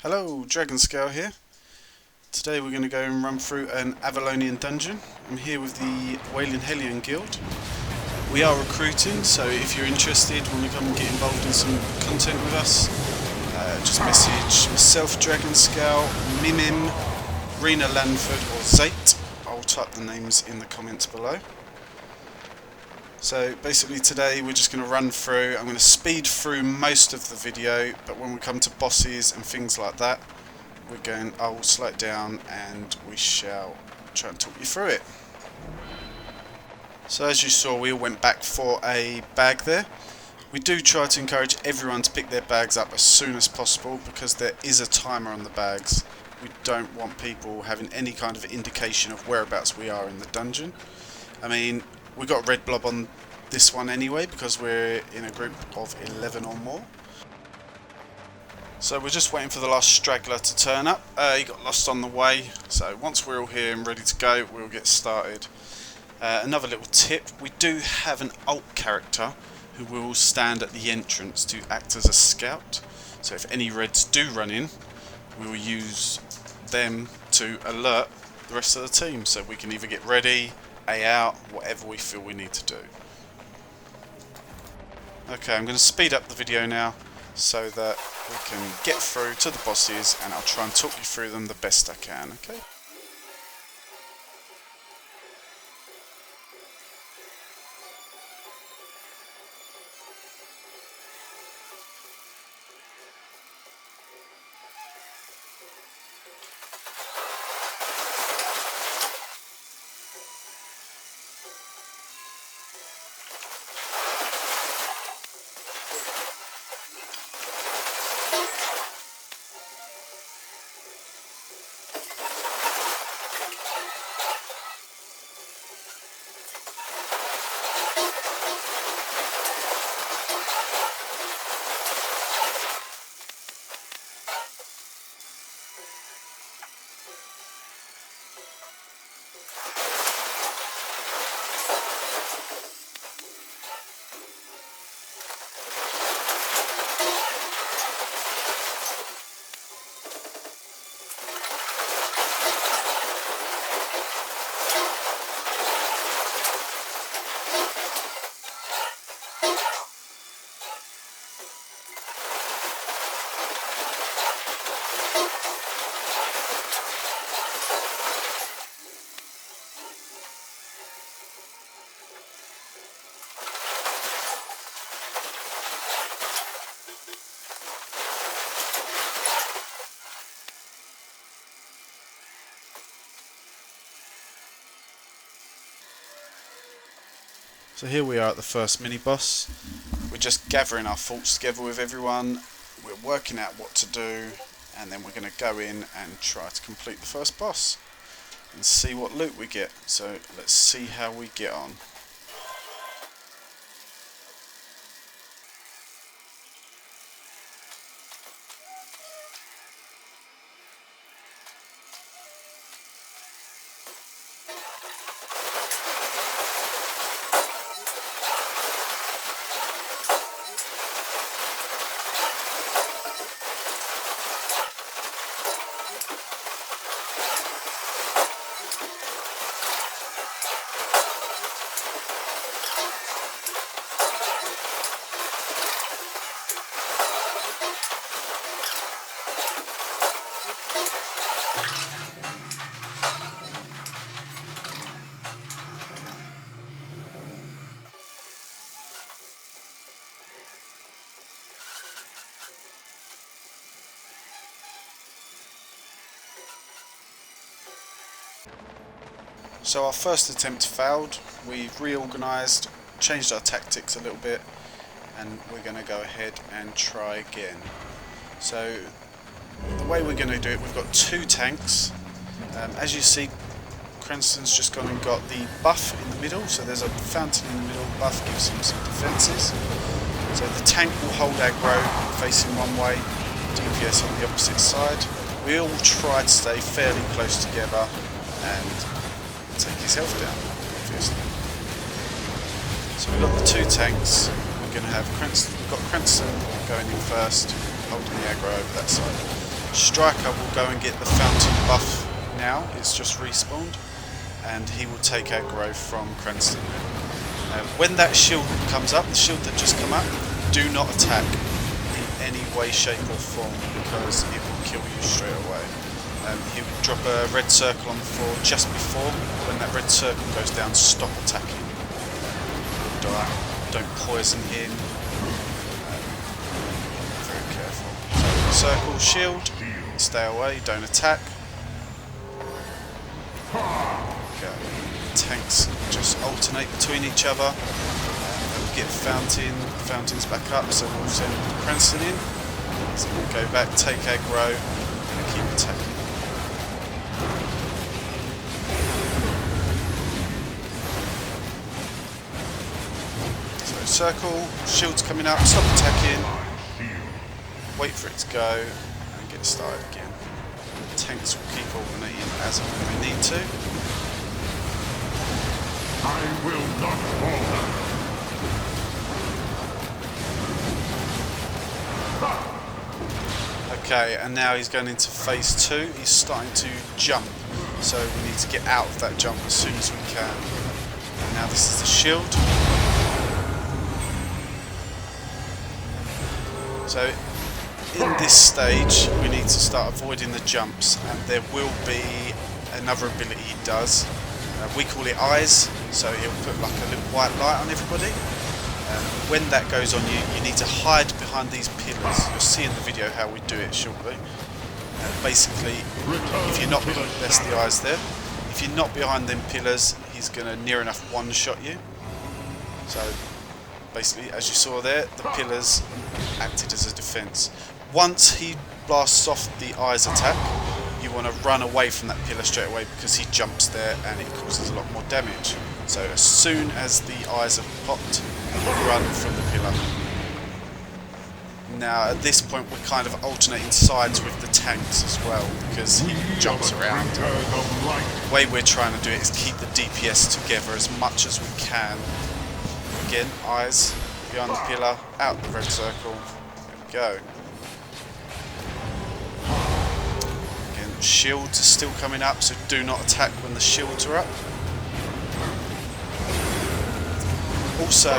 Hello, Dragonscale here. Today we're going to go and run through an Avalonian dungeon. I'm here with the Wailing Hellions guild. We are recruiting, so if you're interested, want to come and get involved in some content with us, just message myself, Dragonscale, Mimmim, Renalanford or Zate. I'll type the names in the comments below. So basically today we're just going to run through. I'm going to speed through most of the video, but when we come to bosses and things like that, I will slow it down and we shall try and talk you through it. So as you saw, we all went back for a bag there. We do try to encourage everyone to pick their bags up as soon as possible because there is a timer on the bags. We don't want people having any kind of indication of whereabouts we are in the dungeon. I mean, we got a red blob on this one anyway because we're in a group of 11 or more. So we're just waiting for the last straggler to turn up. He got lost on the way, so once we're all here and ready to go, we'll get started. Another little tip, we do have an alt character who will stand at the entrance to act as a scout. So if any reds do run in, we will use them to alert the rest of the team so we can either get ready, A out, whatever we feel we need to do. Okay, I'm going to speed up the video now so that we can get through to the bosses and I'll try and talk you through them the best I can, okay? So here we are at the first mini-boss. We're just gathering our thoughts together with everyone. We're working out what to do, and then we're going to go in and try to complete the first boss and see what loot we get. So let's see how we get on. So our first attempt failed. We've reorganised, changed our tactics a little bit, and we're going to go ahead and try again. So the way we're going to do it, we've got two tanks. As you see, Cranston's just gone and got the buff in the middle, so there's a fountain in the middle. Buff gives him some defences. So the tank will hold aggro facing one way, DPS on the opposite side. We all try to stay fairly close together and take his health down, obviously. So we've got the two tanks. We're going to have Cranston, we've got Cranston going in first, holding the aggro over that side. Striker will go and get the fountain buff now, it's just respawned, and he will take aggro from Cranston. When that shield comes up, the shield that just come up, do not attack in any way, shape or form, because it will kill you straight away. He will drop a red circle on the floor just before. When that red circle goes down, stop attacking. Don't poison him. Very careful. So, circle, shield, stay away, don't attack. Okay. Tanks just alternate between each other. We'll get fountains back up, so we'll send Cranston in. So we'll go back, take aggro, and keep attacking. So circle, shields coming up, stop attacking, wait for it to go, and get started again. Tanks will keep alternating as and when we need to. I will not falter. Okay, and now he's going into phase 2. He's starting to jump, so we need to get out of that jump as soon as we can. And now this is the shield. So in this stage we need to start avoiding the jumps, and there will be another ability he does. We call it eyes, so he'll put like a little white light on everybody. When that goes on, you need to hide behind these pillars. You'll see in the video how we do it shortly. Basically, if you're not behind, that's the eyes there. If you're not behind them pillars, he's going to near enough one-shot you. So basically, as you saw there, the pillars acted as a defense. Once he blasts off the eyes attack, you want to run away from that pillar straight away, because he jumps there and it causes a lot more damage. So as soon as the eyes have popped, run from the pillar. Now at this point we're kind of alternating sides with the tanks as well, because he jumps around. The way we're trying to do it is keep the DPS together as much as we can. Again, eyes behind the pillar, out the red circle. There we go. Again, shields are still coming up, so do not attack when the shields are up. Also,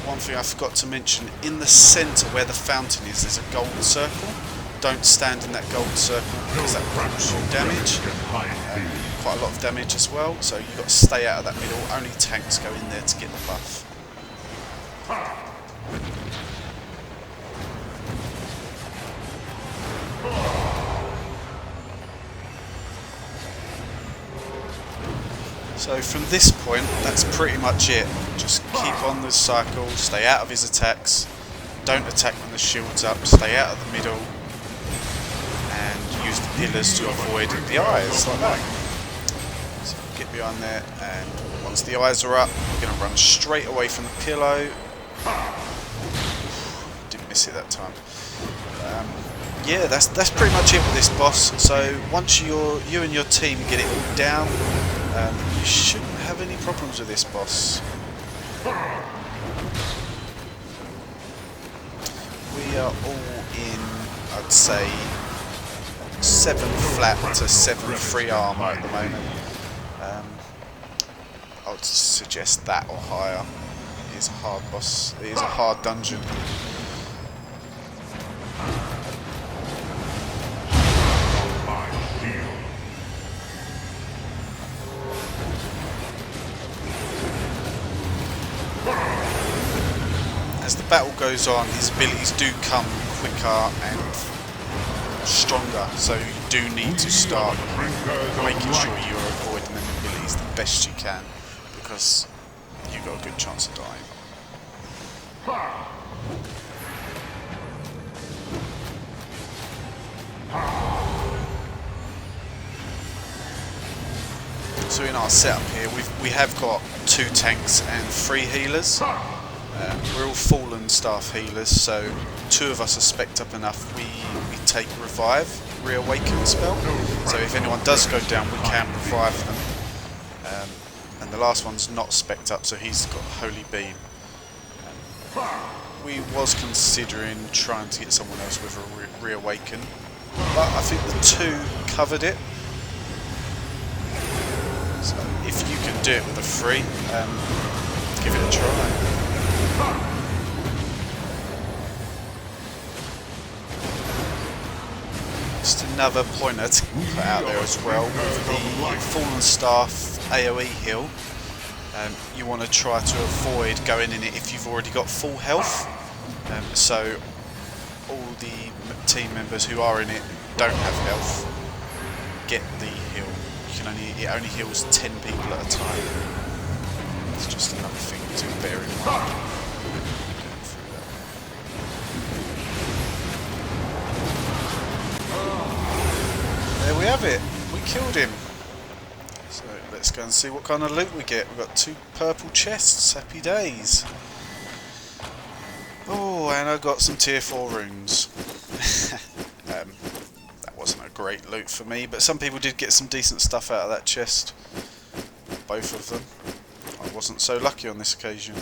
one thing I forgot to mention, in the centre where the fountain is, there's a gold circle. Don't stand in that gold circle, because that causes you damage. Quite a lot of damage as well, so you've got to stay out of that middle. Only tanks go in there to get the buff. So from this point, that's pretty much it. Just keep on the cycle, stay out of his attacks, don't attack when the shield's up, stay out of the middle, and use the pillars to avoid the eyes, like that. So get behind there, and once the eyes are up, we're going to run straight away from the pillow. Didn't miss it that time. Yeah, that's pretty much it with this boss. So once you and your team get it all down, you shouldn't have any problems with this boss. We are all in, I'd say, 7 flat to 7 free armor at the moment. I would suggest that or higher. It is a hard boss. It is a hard dungeon. As the battle goes on, his abilities do come quicker and stronger, so you do need to start making sure you're avoiding them abilities the best you can, because you've got a good chance of dying. So in our setup here, we have got 2 tanks and 3 healers. We're all fallen staff healers, so 2 of us are spec'd up enough. We take revive, reawaken spell. So if anyone does go down, we can revive them. And the last one's not spec'd up, so he's got holy beam. We was considering trying to get someone else with a reawaken, but I think the 2 covered it. So if you can do it with a 3, give it a try. Just another pointer to put out there as well, with the Fallen Staff AoE heal. You want to try to avoid going in it if you've already got full health. So all the team members who are in it don't have health get the heal. It only heals 10 people at a time. It's just another thing to bear in mind. Going through that. There we have it. We killed him. So let's go and see what kind of loot we get. We've got 2 purple chests. Happy days. Oh, and I got some tier 4 runes. That wasn't a great loot for me, but some people did get some decent stuff out of that chest. Both of them. I wasn't so lucky on this occasion.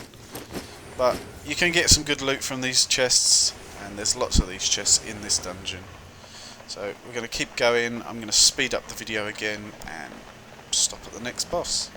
But you can get some good loot from these chests, and there's lots of these chests in this dungeon. So we're going to keep going. I'm going to speed up the video again and stop at the next boss.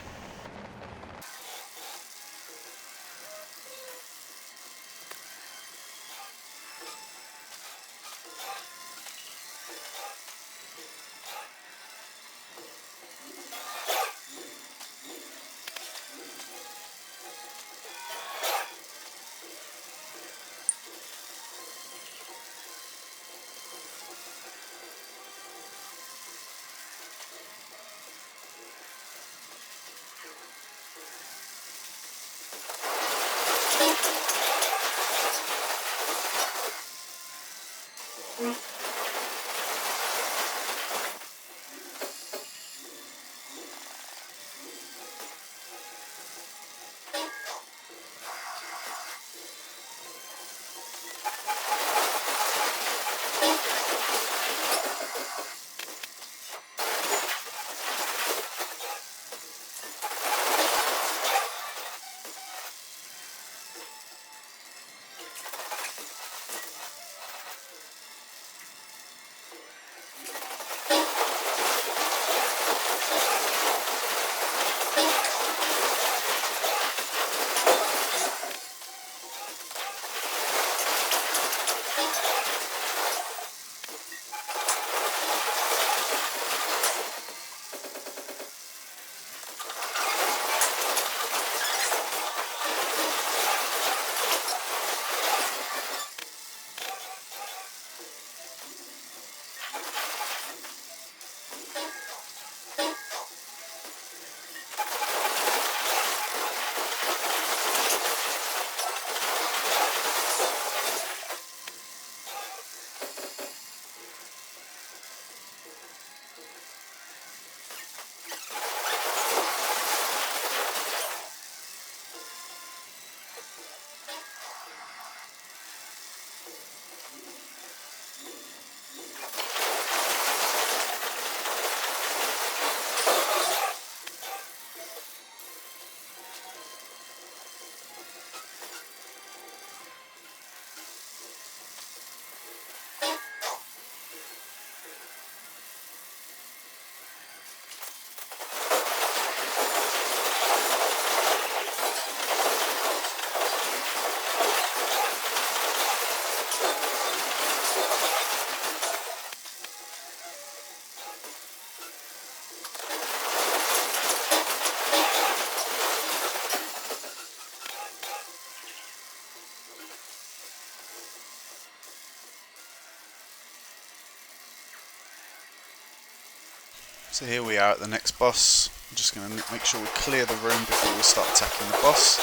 So here we are at the next boss. I'm just going to make sure we clear the room before we start attacking the boss.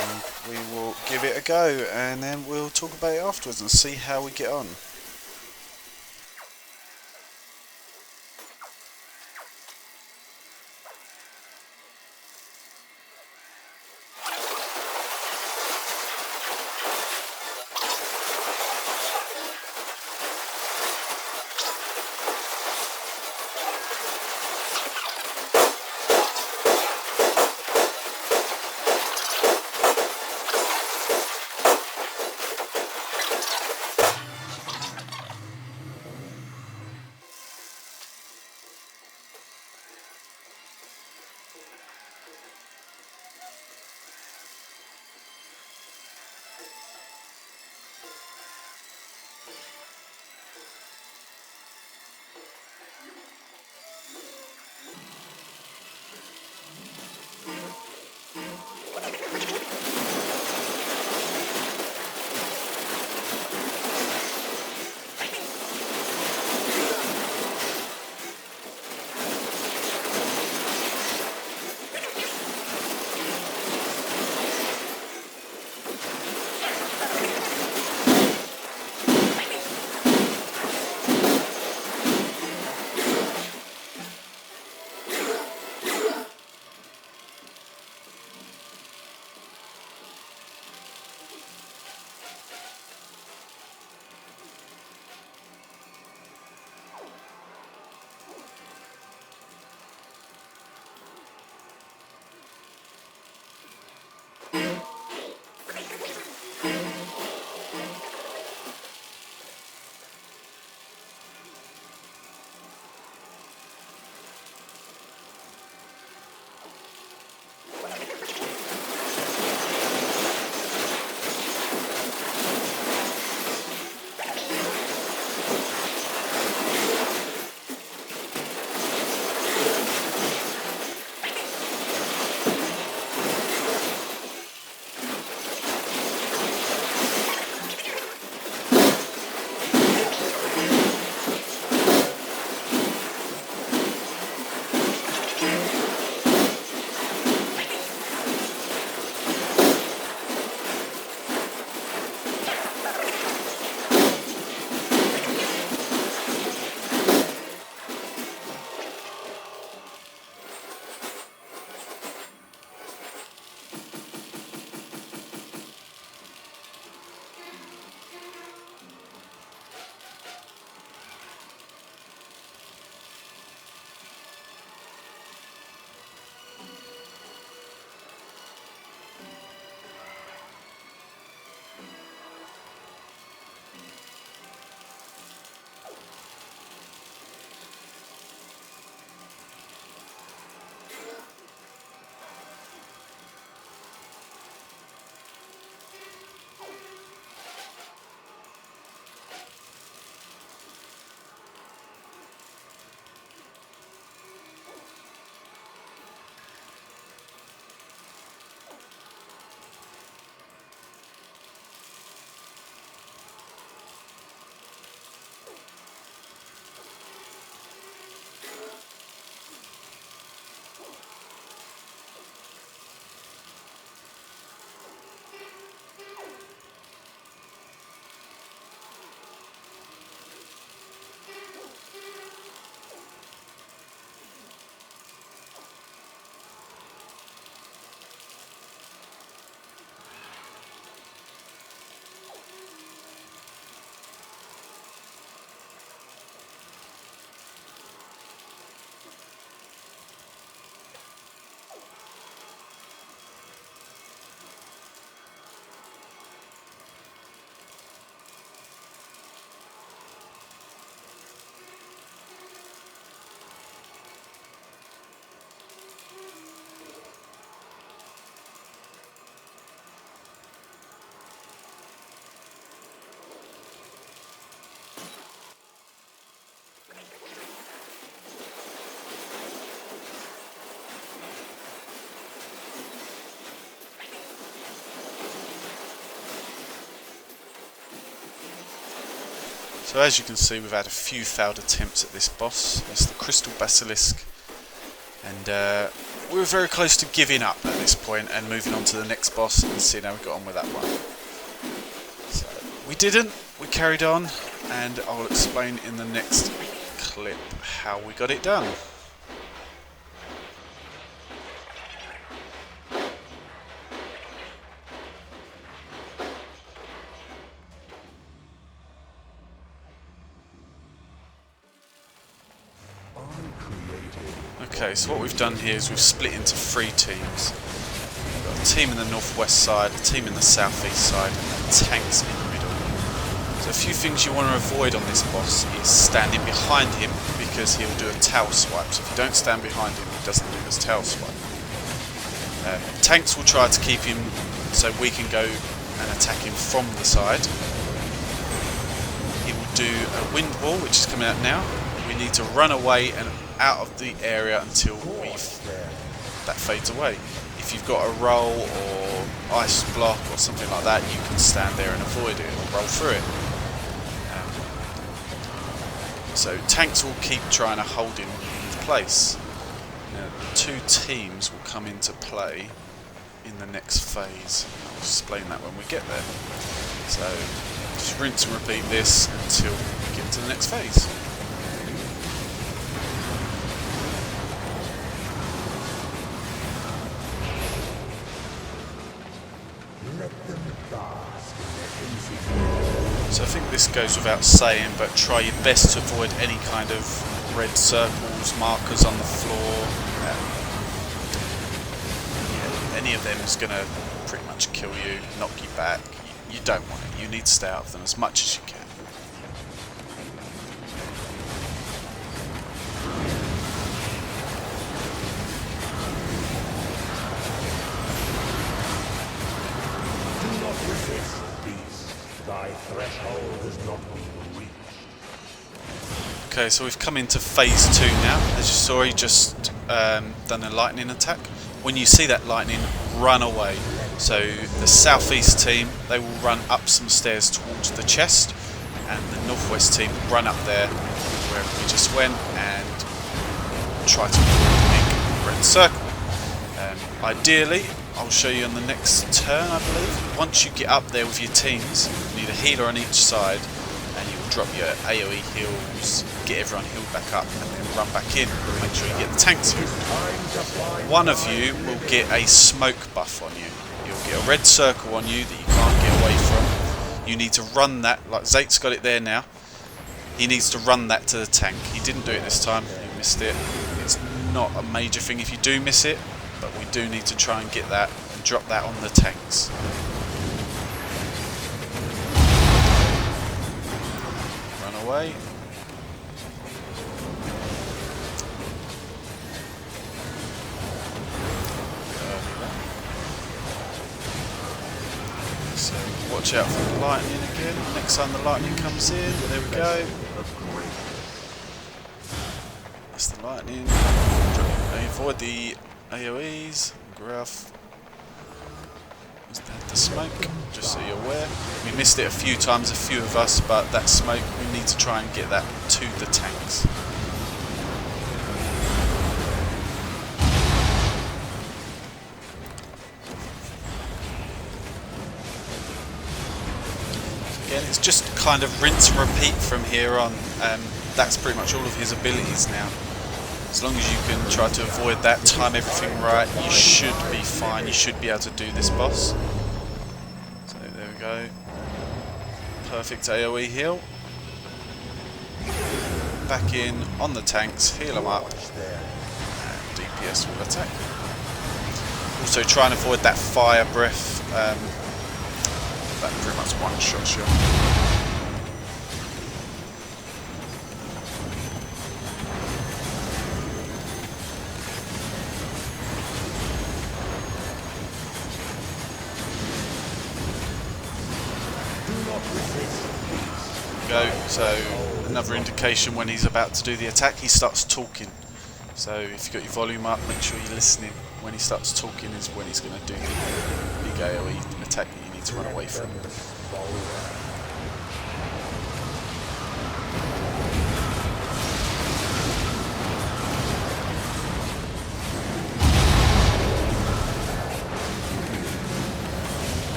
And we will give it a go, and then we'll talk about it afterwards and see how we get on. So as you can see, we've had a few failed attempts at this boss. It's the Crystal Basilisk, and we were very close to giving up at this point and moving on to the next boss and seeing how we got on with that one. So we didn't, we carried on, and I'll explain in the next clip how we got it done. Okay, so what we've done here is we've split into 3 teams. We've got a team in the northwest side, a team in the southeast side, and tanks in the middle. So a few things you want to avoid on this boss is standing behind him, because he'll do a tail swipe. So if you don't stand behind him, he doesn't do his tail swipe. Tanks will try to keep him so we can go and attack him from the side. He will do a wind wall, which is coming out now. We need to run away and out of the area until that fades away. If you've got a roll or ice block or something like that, you can stand there and avoid it or roll through it. So tanks will keep trying to hold him in place. Now, the 2 teams will come into play in the next phase. I'll explain that when we get there. So just rinse and repeat this until we get to the next phase. So I think this goes without saying, but try your best to avoid any kind of red circles, markers on the floor. Any of them is going to pretty much kill you, knock you back. You don't want it. You need to stay out of them as much as you can. Do not resist, beast. Thy threshold has not been reached. Okay, so we've come into phase 2 now. As you saw, he just done a lightning attack. When you see that lightning, run away. So the southeast team, they will run up some stairs towards the chest, and the northwest team run up there where we just went and try to make a red circle. Ideally, I'll show you on the next turn, I believe. Once you get up there with your teams, you need a healer on each side, and you will drop your AoE heals, get everyone healed back up, and then run back in. Make sure you get the tanks healed. One of you will get a smoke buff on you. You'll get a red circle on you that you can't get away from. You need to run that, like Zate's got it there now. He needs to run that to the tank. He didn't do it this time, he missed it. It's not a major thing if you do miss it, but we do need to try and get that and drop that on the tanks. Run away. So watch out for the lightning again. Next time the lightning comes in, there we go. That's the lightning. Avoid the AoEs, Gruff. Is that the smoke? Just so you're aware. We missed it a few times, a few of us, but that smoke, we need to try and get that to the tanks. Again, it's just kind of rinse and repeat from here on. That's pretty much all of his abilities now. As long as you can try to avoid that, time everything right, you should be fine. You should be able to do this boss. So there we go. Perfect AoE heal. Back in on the tanks, heal them up, and DPS will attack. Also try and avoid that fire breath. That pretty much one-shots you. Go. So another indication when he's about to do the attack, he starts talking. So if you've got your volume up, make sure you're listening. When he starts talking is when he's going to do the big AoE attack that you need to run away from.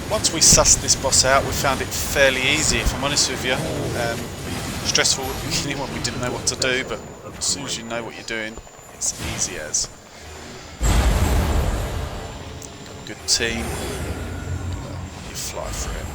once we sussed this boss out, we found it fairly easy, if I'm honest with you. Stressful at the beginning when we didn't know what to do, but as soon as you know what you're doing, it's easy as. Got a good team. You fly through it.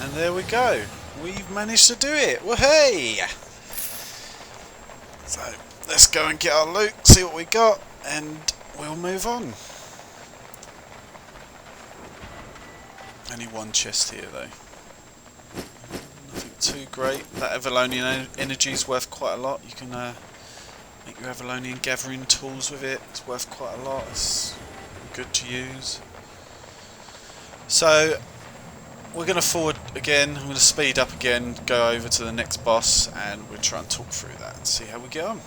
And there we go. We've managed to do it. Woohoo! So let's go and get our loot, see what we got, and we'll move on. Only one chest here though. Nothing too great. That Avalonian energy is worth quite a lot. You can make your Avalonian gathering tools with it. It's worth quite a lot. It's good to use. So we're going to forward again. I'm going to speed up again, go over to the next boss, and we'll try and talk through that and see how we get on.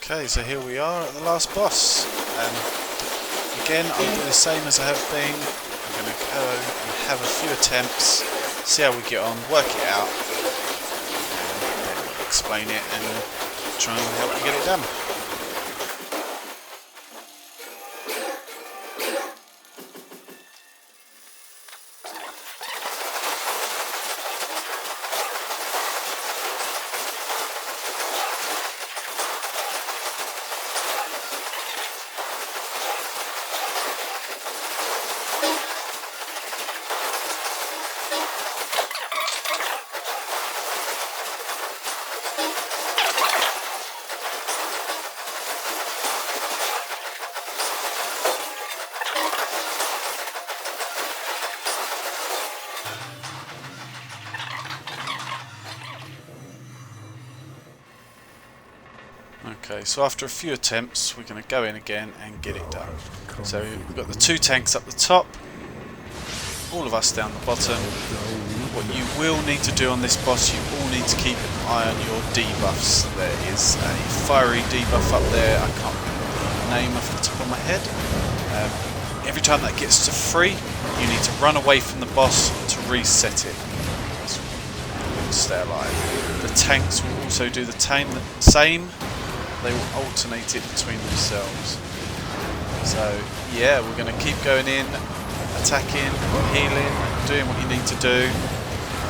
Okay, so here we are at the last boss. Again, I'll do the same as I have been. I'm going to go and have a few attempts, see how we get on, work it out, and then we'll explain it and try and help you get it done. Okay, so after a few attempts, we're going to go in again and get it done. So we've got the 2 tanks up the top, all of us down the bottom. What you will need to do on this boss, you all need to keep an eye on your debuffs. There is a fiery debuff up there, I can't remember the name off the top of my head. Every time that gets to 3, you need to run away from the boss to reset it. Stay alive. The tanks will also do the same. They will alternate it between themselves. So yeah, we're going to keep going in, attacking, healing, doing what you need to do.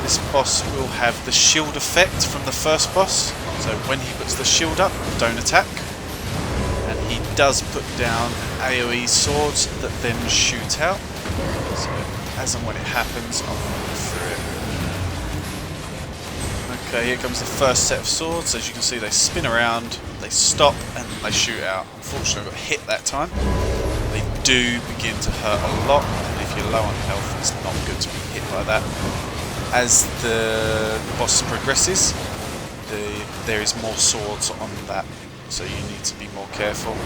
This boss will have the shield effect from the first boss, so when he puts the shield up, don't attack. And he does put down AoE swords that then shoot out. So as and when it happens, I'll walk through it. Okay, here comes the first set of swords. As you can see, they spin around, they stop, and they shoot out. Unfortunately, I got hit that time. They do begin to hurt a lot, and if you're low on health, it's not good to be hit by that. As the boss progresses, there is more swords on that, so you need to be more careful.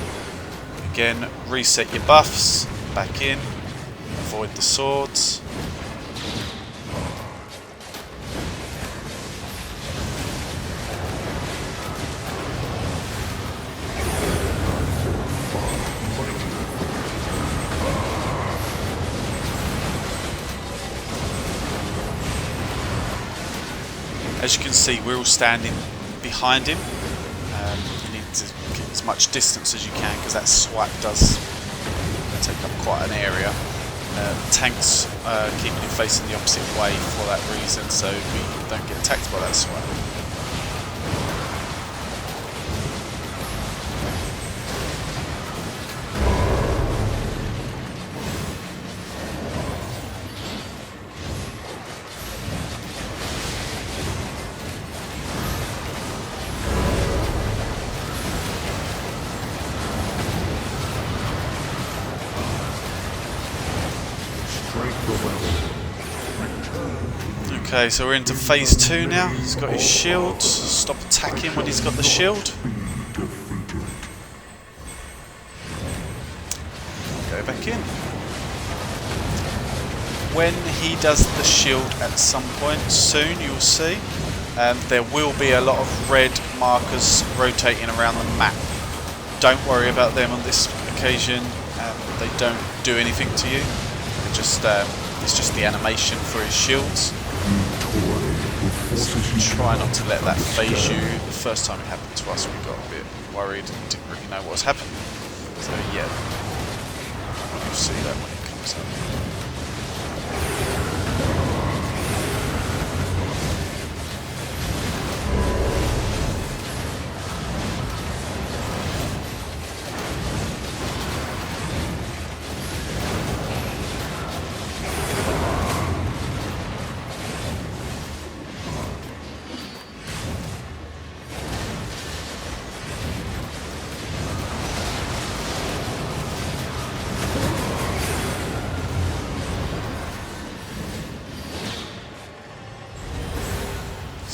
Again, reset your buffs, back in, avoid the swords. As you can see, we're all standing behind him. You need to get as much distance as you can because that swipe does take up quite an area. Tanks keeping him facing the opposite way for that reason, so we don't get attacked by that swipe. Okay, so we're into phase 2 now. He's got his shield. Stop attacking when he's got the shield. Go back in. When he does the shield at some point soon, you'll see, there will be a lot of red markers rotating around the map. Don't worry about them on this occasion. They don't do anything to you. It's just the animation for his shields. So try not to let that phase you. The first time it happened to us, we got a bit worried and didn't really know what was happening. So yeah, you'll see that when it comes up.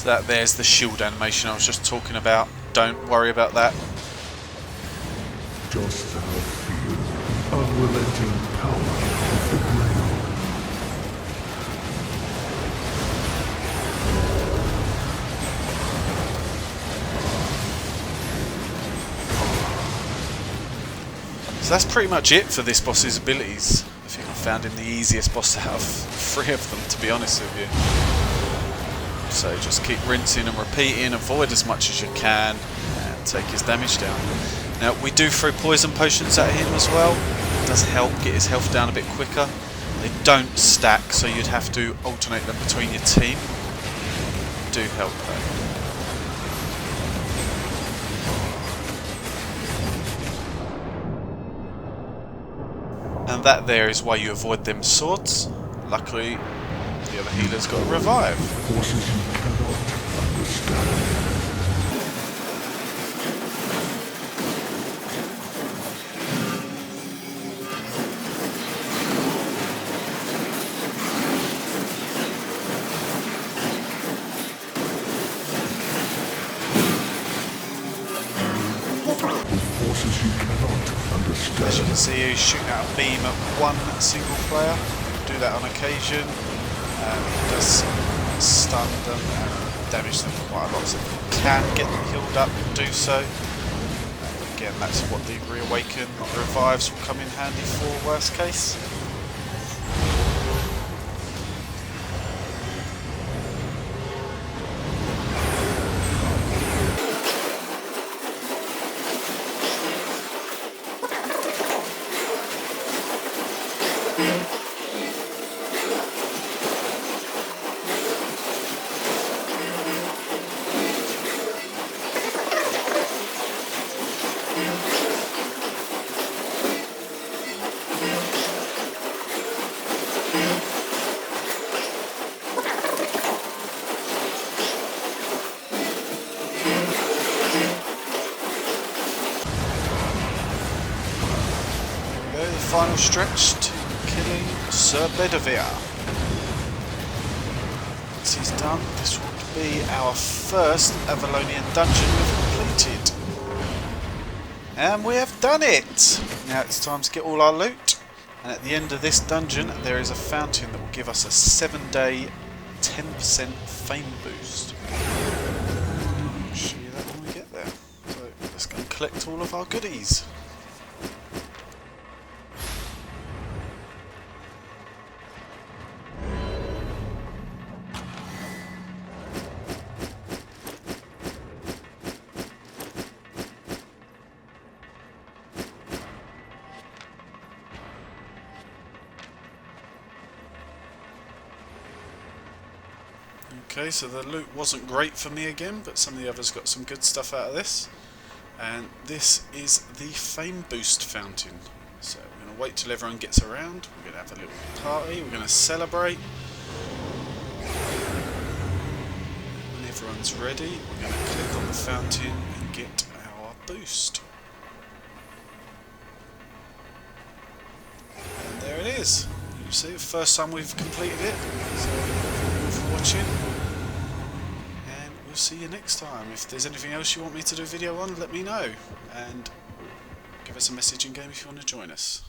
That there's the shield animation I was just talking about. Don't worry about that. Just how feel unrelenting power of the ground. So that's pretty much it for this boss's abilities. I think I found him the easiest boss out of 3 of them, to be honest with you. So just keep rinsing and repeating, avoid as much as you can, and take his damage down. Now we do throw poison potions at him as well. It does help get his health down a bit quicker. They don't stack, so you'd have to alternate them between your team. Do help though. And that there is why you avoid them swords. Luckily, the other healer's got a revive. Forces you cannot understand. As you can see, he's shooting out a beam at one single player. Do that on occasion. It does stun them and damage them quite a lot. So if you can get them healed up, do so. Again, that's what the reawaken revives will come in handy for, worst case. Final stretch to killing Sir Bedivere. Once he's done, this will be our first Avalonian Dungeon we've completed. And we have done it! Now it's time to get all our loot. And at the end of this dungeon, there is a fountain that will give us a 7-day 10% fame boost. I'll show you that when we get there. So let's go and collect all of our goodies. Okay, so the loot wasn't great for me again, but some of the others got some good stuff out of this. And this is the fame boost fountain. So we're going to wait till everyone gets around. We're going to have a little party. We're going to celebrate. When everyone's ready, we're going to click on the fountain and get our boost. And there it is. You see, the first time we've completed it. So thank you for watching. We'll see you next time. If there's anything else you want me to do a video on, let me know, and give us a message in game if you want to join us.